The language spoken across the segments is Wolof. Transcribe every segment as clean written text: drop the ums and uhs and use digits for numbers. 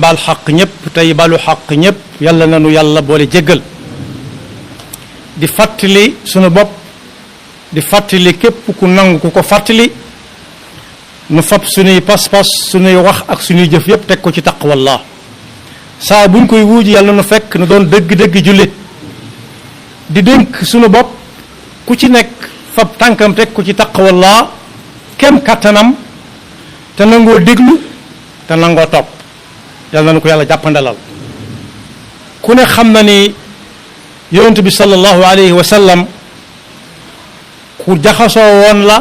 baal xaq ñëpp tey balu xaq ñëpp yàlla nanu yàlla boole jéggal di fàttali sunu bopp di fàttali képp ku nangu ku ko fàttali nu fab sunuy pas-pas sunuy wax ak sunuy jëf yëpp teg ko ci taqwallah saa buñ koy wuuji yàlla nu fekk nu doon dëgg-dëgg jullit di dénk sunu bopp ku ci nekk fab tànkam teg ko ci taqwallah kem kattanam te nangoo déglu te nangoo topp yàlla na nu ko yàlla jàppandalal ku ne xam na ni yonent bi sallallahu alayhi wa sallam ku jaxasoo woon la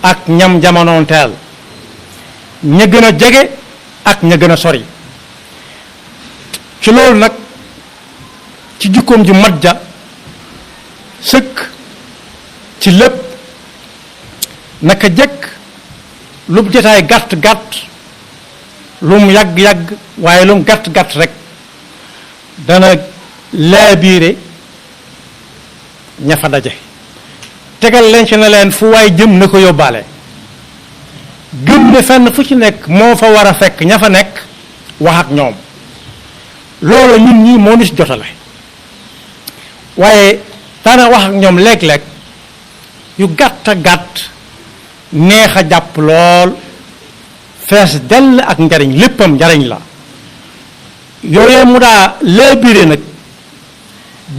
ak ñam jamonoon teel ña gën a jege ak ña gën a sori ci loolu nag ci jukkoom ju mat ja sëkk ci lépp naka jekk lu jotaay gàtt-gàtt lu mu yàgg-yàgg waaye lu mu gàtt-gàtt rek dana laabiire ña fa daje tegal leen ci ne leen fu waay jëm na ko yóbbaale gëm ne fenn fu ci nekk moo fa war a fekk ña fa nekk wax ak ñoom loolu ñun ñi moo ni si jotale waaye daana wax ak ñoom léeg-léeg yu gàtt a gàtt neex a jàpp lool fees dell ak njariñ léppam njariñ la yooyee mu daa laabire nag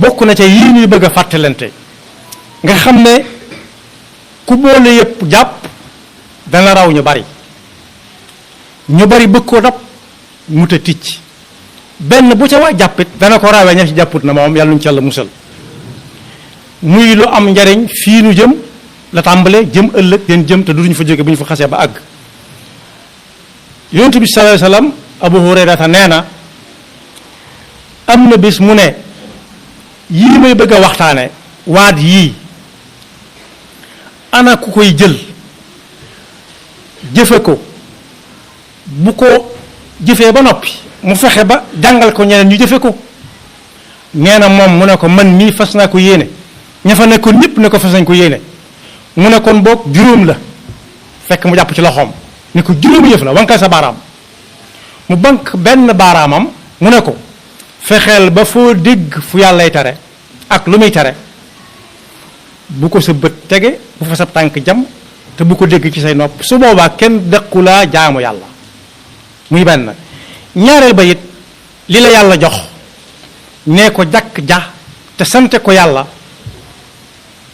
bokk na ca yii ñuy bëgg a fàttalante nga xam ne ku boole yëpp jàpp dana raw ñu bari bëgg ko dab mu ta ticc benn bu ca waa jàppit dana ko rawee ña ci jàpput na moom yàlla nuñu ci yàlla musal muy lu am njariñ fii nu jëm la tàmbale jëm ëllëg den jëm te duñu fa jóge bu ñu fa xasee ba àgg yonent bi sallallahu alayhi wasallam Abu Hurayrata nee na am na bis mu ne yii may bëgg a waxtaane waat yii ana ku koy jël jëfe ko bu ko jëfee ba noppi mu fexe ba jàngal ko ñeneen ñu jëfe ko nee na moom mu ne ko man mii fas naa ko yéene ña fa nekkoon ñëpp ne ko fas nañ ko yéene mu ne kon boog juróom la fekk mu jàpp ci loxoom ne ko juróomi yëf la wankal sa baaraam mu bank benn baaraamam mu ne ko fexeel ba foo dégg fu yàllay tere ak lu muy tere bu ko sa bët tege bu fa sa tànk jam te bu ko dégg ci say nopp su boobaa kenn dëkkulaa jaamu yàlla muy benn ñaareel ba it li la yàlla jox nee ko jàkk ja te sante ko yàlla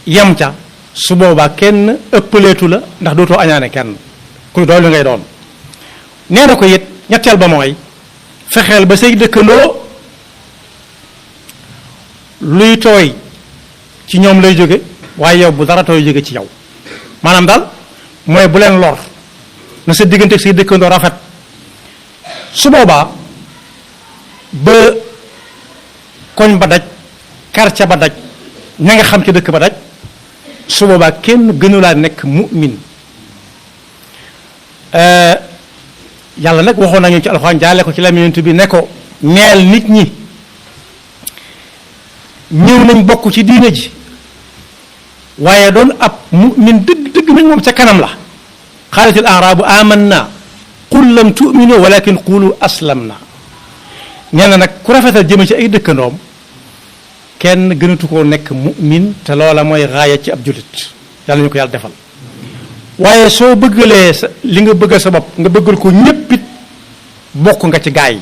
yem ca su boobaa kenn ëppaleetu la ndax dootoo añaane kenn kuy doolu ngay doon nee na ko it ñetteel ba mooy fexeel ba say dëkkandoo luy tooy ci ñoom lay jóge waaye yow bu dara tooy jóge ci yow maanaam daal mooy bu leen lor na sa diggante ak say dëkkandoo rafet su boobaa ba koñ ba daj quartier ba daj ña nga xam ci dëkk ba daj su boobaa kenn gënulaa nekk mu'min yàlla nag waxoon nañu ci alxuraan jaale ko ci lamiñentu bi ne ko neel nit ñi ñëw nañ bokk ci diine ji waaye doon ab mu'min dëgg nañ moom ca kanam la qaalatil a'raabu amanna qul lam tu'minu walakin qulu aslamna nee na nag ku rafetal jëme ci ay dëkkandoom kenn gënatu koo nekk mu'min te loola mooy raaya ci ab jullit yàlla ñu ko yàlla defal waaye soo bëggalee sa li nga bëggal sa bopp nga bëggal ko ñéppit bokk nga ci gaay yi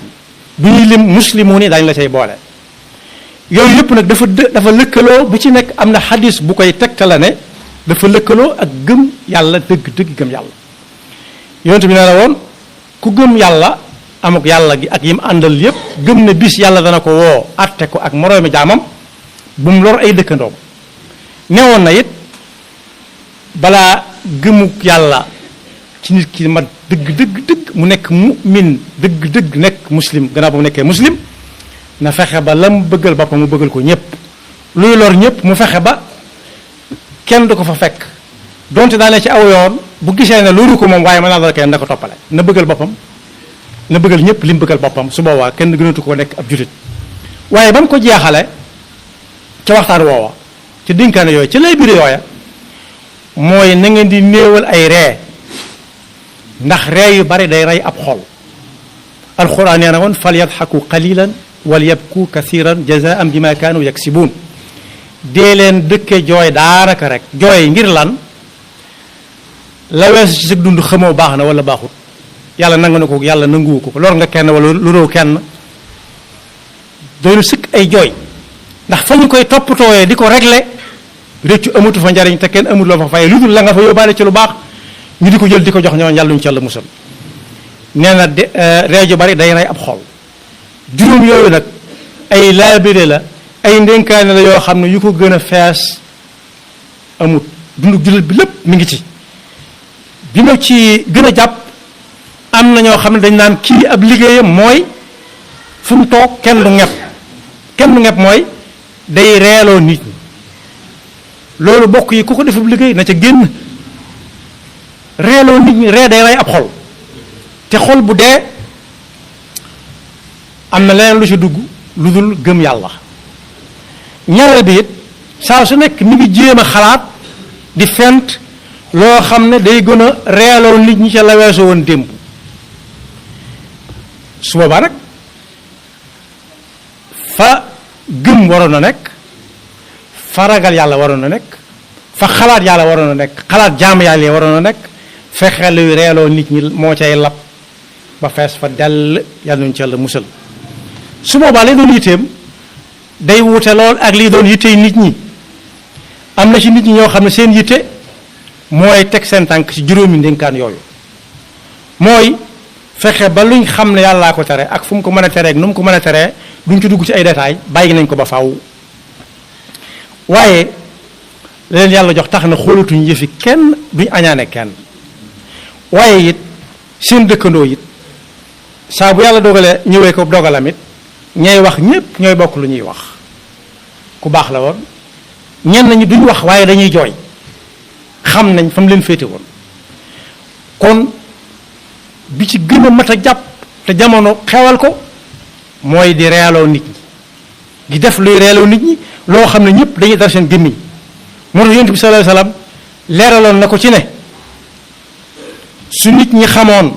bu ñuy lim muslimu ni dañ la say boole yooyu yëpp nag dafa lëkkaloo bu ci nekk am na xadis bu koy tegtale ne dafa lëkkaloo ak gëm yàlla dëgg gëm yàlla yonent bi nee na woon ku gëm yàlla amuk yàlla gi ak yim àndal yépp gëm ne bis yàlla dana ko woo atte ko ak moroomi jaamam bu mu lor ay dëkkandoom newoon na it balaa gëmuk yàlla ci nit ki mat dëgg mu nekk mu'min dëgg nekk muslim gannaaw ba mu nekkee muslim na fexe ba la mu bëggal boppam mu bëggal ko ñëpp luy lor ñëpp mu fexe ba kenn du ko fa fekk donte daane ci aw yoon bu gisee ne loolu ko moom waaye mën naa dal kenn na ko toppale na bëggal boppam na bëggal ñëpp li mu bëggal boppam su boobaa kenn gënatu ko nekk ab julit waaye ba mu ko jeexale ca waxtaan woowa ci dénkaane yooyu ci lay biir yooya mooy na ngeen di néewal ay ree ndax ree yu bari day rey ab xol alquran nee na woon fal yadxaku qalilan wal yabku kathiran jazaan bima kaanu yaksibuun dee leen dëkke jooy daanaka rek jooy ngir lan la weesu ci sa dund xamoo baax na wala baaxut yàlla nangu na ko yàlla nanguwu ko lor nga kenn wala lu réew kenn doy na sëkk ay jooy ndax fa ñu koy toppatooyee di ko régler réccu amatu fa njariñ te kenn amul loo fa fay lu dul la nga fa yóbbaale ci lu baax ñu di ko jël di ko jox ñoom yàlla ñu ci yàlla musal nee na de ree ju bari day rey ab xol juróom yooyu nag ay laabire la ay ndénkaane la yoo xam ne yu ko gën a fees amut dundu jullit bi lépp mi ngi ci bi ma ci gën a jàpp am na ñoo xam ne dañ naan kii ab liggéeyam mooy fu mu toog kenn du ñepp mooy day reeloo nit ñi loolu bokk yi ku ko defub liggéey na ca génn reeloo nit ñi ree day rey ab xol te xol bu dee am na leneen lu ci dugg lu dul gëm yàlla ñaareel bi it saa su nekk mi ngi jéem a xalaat di fent loo xam ne day gën a reeloo nit ñi ca la weesoo woon démb su boobaa nag fa gëm waroon a nekk fa ragal yàlla waroon a nekk fa xalaat yàlla waroon a nekk xalaat jaam yàlla yi waroon a nekk fexe luy reeloo nit ñi moo cay lab ba fees fa dell yàlla nuñ ci yàlla musal su boobaa lay doon yitteem day wuute lool ak lii doon yittey nit ñi am na ci nit ñi ñoo xam ne seen yitte mooy teg seen tànk ci juróomi ndénkaan yooyu mooy fexe ba luñ xam ne yàllaa ko tere ak fu mu ko mën a teree ak nu mu ko mën a teree duñ ci dugg ci ay détails bàyyi nañ ko ba faw waaye leen yàlla jox tax na xoolatuñ yëfi kenn duñ añaane kenn waaye it seen dëkkandoo it saa bu yàlla dogalee ñëwee ko dogalam it ñay wax ñépp ñooy bokk lu ñuy wax ku baax la woon ñenn ñi duñ wax waaye dañuy jooy xam nañ fa mu leen féete woon kon bi ci gën a mat a jàpp te jamono xewal ko mooy di reeloo nit ñi di def luy reeloo nit ñi loo xam ne ñëpp dañuy dar seen gémmiñ moo tax yonent bi sallallahu alayhi wasallam leeraloon na ko ci ne su nit ñi xamoon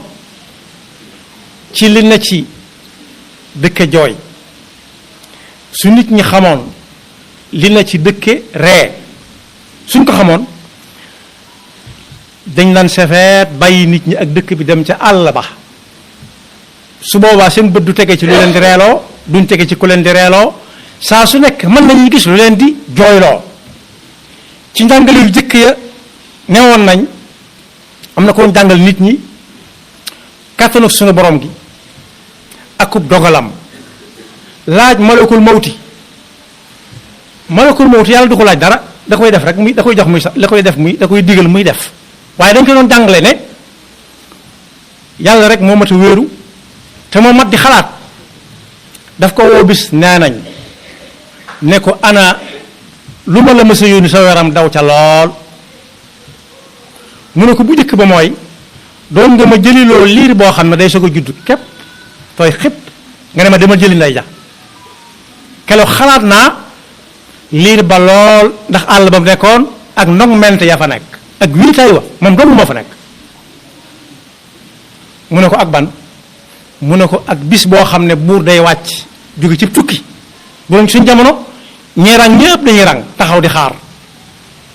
ci li na ci dëkke jooy su nit ñi xamoon li na ci dëkke ree suñ ko xamoon dañ daan sefeet bàyyi nit ñi ak dëkk bi dem ca àll ba su boobaa seen bët du tege ci lu leen di reeloo duñ tege ci ku leen di reeloo saa su nekk mën nañuy gis lu leen di jooyloo ci njàngale yu jëkk ya newoon nañ am na ko jàngal nit ñi kàttanu suñu borom gi akub dogalam laaj malakul mawti yàlla du ko laaj dara da koy def rek muy da koy jox muy sax la koy def muy da koy digal muy def waaye dañ ko doon jàngale ne yàlla rek moo mat a wéeru te moo mat di xalaat daf ko woo bis nee nañ ne ko ana lu ma la mës a yónni sa yaram daw ca lool mu ne ko bu njëkk ba mooy doon nga ma jëliloo liir boo xam ne day soog a judd képp tooy xëpp nga ne ma dama jëli nday ja keroog xalaat naa liir ba lool ndax àll ba mu nekkoon ak ndong mente ya fa nekk ak wiitaay wa moom doomu moo fa nekk mu ne ko ak ban mu ne ko ak bis boo xam ne buur day wàcc jóge ci tukki bu suñ jamono ñee rang ñëpp dañuy rang taxaw di xaar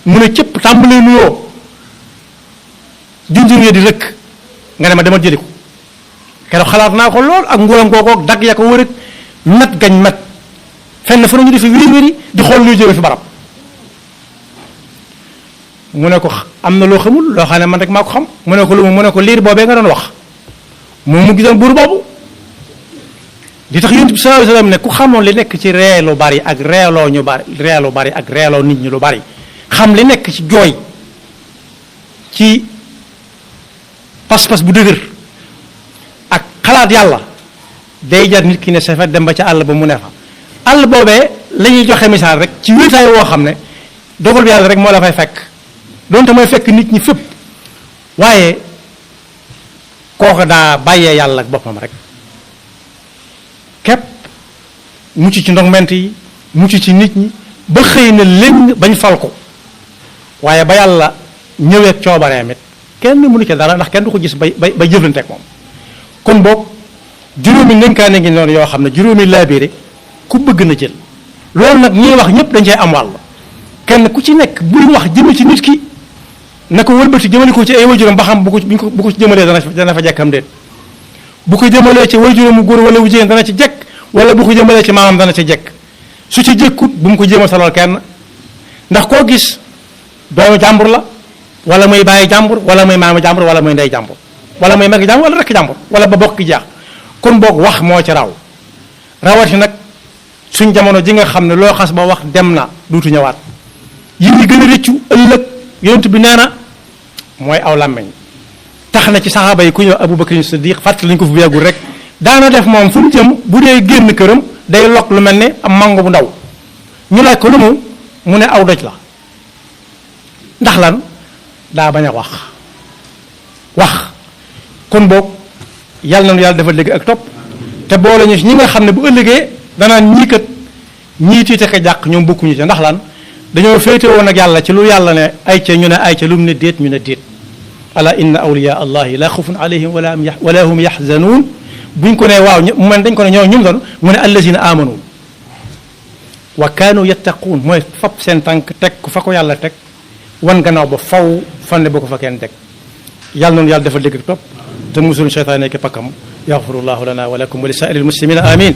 mu ne cëpp tàmbalee nuyoo junjur yi di rëkk nga ne ma dama jëli ko keroog xalaat naa ko lool ak nguuram googoog dagg ya ko wër met gañ met fenn fu nañu defi wéri di xool luy jóge fi barab mu ne ko am na loo xamul loo xam ne man rek maa ko xam mu ne ko lu mu ne ko liir boobee nga doon wax moom mu gisoon buur boobu di tax yonent bi sallallahu alayhi wasallam ne ku xamoon li nekk ci ree lu bari ak reeloo ñu bari ree lu bari ak reeloo nit ñi lu bari xam li nekk ci jooy ci pas-pas bu dëgër ak xalaat yàlla day jar nit ki ne safet dem ba ca àll ba mu ne fa àll boobee la ñuy joxe misaal rek ci wéetaay woo xam ne dogal bi yàlla rek moo la fay fekk doonte mooy fekk nit ñi fépp waaye kooku daa bàyyee yàlla ak boppam rek képp mucc ci ndogment yi mucc ci nit ñi ba xëy na léng bañ fal ko waaye ba yàlla ñëweeg coobareem it kenn mënu ci dara ndax kenn du ko gis bay jëflanteeg moom kon boog juróomi ndénkaane ngi noonu yoo xam ne juróomi laabire ku bëgg na jël loolu nag ñuy wax ñëpp dañ cee am wàll kenn ku ci nekk buy wax jëme ci nit ki na ko wëlbati jëmale ko ci ay waajuram ba xam bu ko ci jëmalee dana fa jekkam déet bu ko jëmalee ci waajuram mu góor wala wu jigéen dana ci jekk wala bu ko jëmalee ci maamam dana ci jekk su ci jëkkut bu mu ko jéem a salool kenn ndax koo gis doomu jàmbur la wala muy bàyyi jàmbur wala muy maama jàmbur wala muy ndey jàmbur wala muy mag jàmbur wala rekk jàmbur wala ba bokk jaax kon boog wax moo ci raw rawati nag suñ jamono ji nga xam ne loo xas ba wax dem na duutu ñëwaat yi ñi gën a rëccu ëllëg yonent bi nee na mooy aw làmmeñ tax na ci saxaaba yi ku ñëw Abu Bakr Siddiq fàttali lañu ko fi bu yàggul rek daana def moom fu mu jëm bu dee génn këram day lok lu mel ne am mango bu ndaw ñu laaj ko lu mu ne aw doj la ndax lan daa bañ a wax kon boog yàlla na nu yàlla dafa dégg ak topp te boole ñu ñi nga xam ne bu ëllëgee danaan ñii kat ñii tiite ka jàq ñoom bokkuñu ca ndax lan dañoo féete woon ak yàlla ci lu yàlla ne ay ca ñu ne ay ca lu mu ne déet ñu ne déet ala inna awliya allahi la xawfun alayhim wala hum yaxzanuun buñ ko ne waaw mu man dañ ko ne ñoo ñum doon mu ne allazina amanu wa kaanu yattaquun mooy fab seen tànk teg ku fa ko yàlla teg wan gannaaw ba faw fanne ba ko fa kenn teg yàlla noonu yàlla dafa dégg ak topp te musul cheytaan nekk pakkam yaxfirullahu lana wa lakum wa li saa'iril muslimina amin